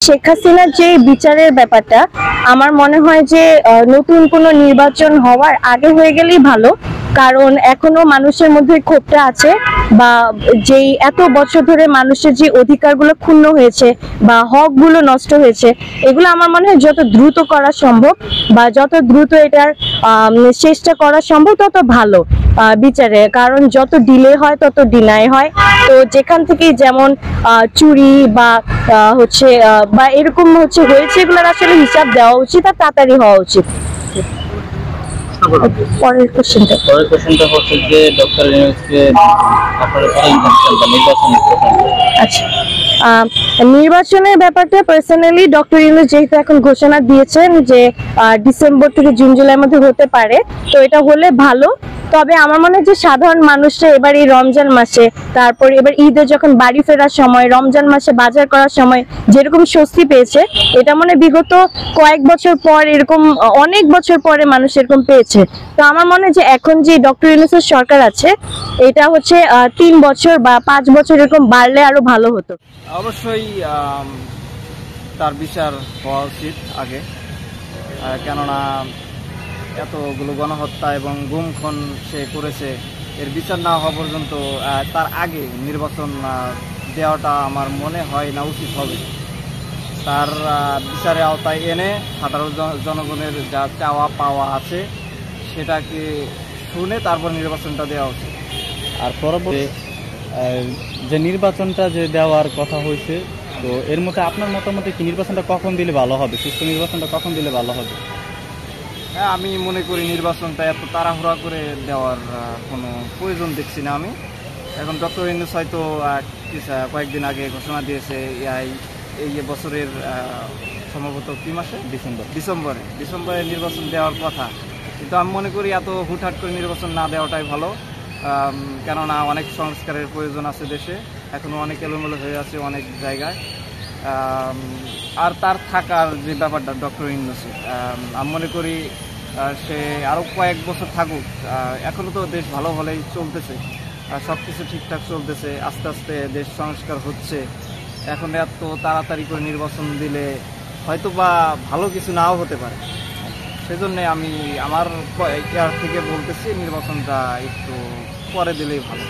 শেখ হাসিনার যে বিচারের ব্যাপারটা আমার মনে হয় যে নতুন কোনো নির্বাচন হওয়ার আগে হয়ে গেলেই ভালো। কারণ এখনো মানুষের মধ্যে ক্ষোভটা আছে, বা যেই এত বছর ধরে মানুষের যে অধিকারগুলো ক্ষুণ্ণ হয়েছে বা হকগুলো নষ্ট হয়েছে, এগুলো আমার মনে হয় যত দ্রুত করা সম্ভব বা যত দ্রুত এটার চেষ্টা করা সম্ভব তত ভালো বিচারে। কারণ যত ডিলে হয় তত ডিনাই হয়। তো যেখান থেকে যেমন চুরি বা হচ্ছে বা এরকম হচ্ছে এগুলোর আসলে হিসাব দেওয়া উচিত আর তাড়াতাড়ি হওয়া উচিত। পরের কোশ্চেনটা হচ্ছে যে ডক্টর ইউনূসকে আপনারা কোথায় থাকছেন বা আচ্ছা, নির্বাচনের ব্যাপারটা পার্সোনালি ডক্টর ইউনূস যেহেতু এখন ঘোষণা দিয়েছেন যে ডিসেম্বর থেকে জুন জুলাইয়ের মধ্যে হতে পারে, তো এটা হলে ভালো। তবে আমার মনে হয় যে সাধারণ মানুষরা এবার এই রমজান মাসে, তারপর এবার ঈদে যখন বাড়ি ফেরার সময়, রমজান মাসে বাজার করার সময় যেরকম স্বস্তি পেয়েছে, এটা মনে বিগত কয়েক বছর পর এরকম অনেক বছর পরে মানুষ এরকম পেয়েছে। তো আমার মনে হয় যে এখন যে ডক্টর ইউনূসের সরকার আছে, এটা হচ্ছে 3 বছর বা 5 বছর এরকম বাড়লে আরো ভালো হতো। অবশ্যই তার বিচার হওয়া উচিত আগে, কেননা এতগুলো গণহত্যা এবং গুম খুন সে করেছে, এর বিচার না হওয়া পর্যন্ত তার আগে নির্বাচন দেওয়াটা আমার মনে হয় না উচিত হবে। তার বিচারের আওতায় এনে সাধারণ জনগণের যা চাওয়া পাওয়া আছে সেটাকে শুনে তারপর নির্বাচনটা দেওয়া উচিত। আর পরবর্তী যে নির্বাচনটা যে দেওয়ার কথা হয়েছে, তো এর মধ্যে আপনার মতামতে কি নির্বাচনটা কখন দিলে ভালো হবে, সুষ্ঠু নির্বাচনটা কখন দিলে ভালো হবে? হ্যাঁ, আমি মনে করি নির্বাচনটা এত তাড়াহুড়া করে দেওয়ার কোনো প্রয়োজন দেখছি না আমি। এখন ডক্টর ইউনূস হয়তো কয়েকদিন আগে ঘোষণা দিয়েছে এই বছরের সম্ভবত কি মাসে, ডিসেম্বরে নির্বাচন দেওয়ার কথা। কিন্তু আমি মনে করি এত হুটহাট করে নির্বাচন না দেওয়াটাই ভালো, কেননা অনেক সংস্কারের প্রয়োজন আছে দেশে, এখনও অনেক এলোমেলো হয়ে আছে অনেক জায়গায়। আর তার থাকার যে ব্যাপারটা ডক্টর ইউনূসের, আমি মনে করি সে আরও কয়েক বছর থাকুক। এখনও তো দেশ ভালো ভালোই চলতেছে, সব কিছু ঠিকঠাক চলতেছে, আস্তে আস্তে দেশ সংস্কার হচ্ছে। এখন এত তাড়াতাড়ি করে নির্বাচন দিলে হয়তো বা ভালো কিছু নাও হতে পারে। সেজন্যে আমি আমার থেকে বলতেছি নির্বাচনটা একটু পরে দিলেই ভালো।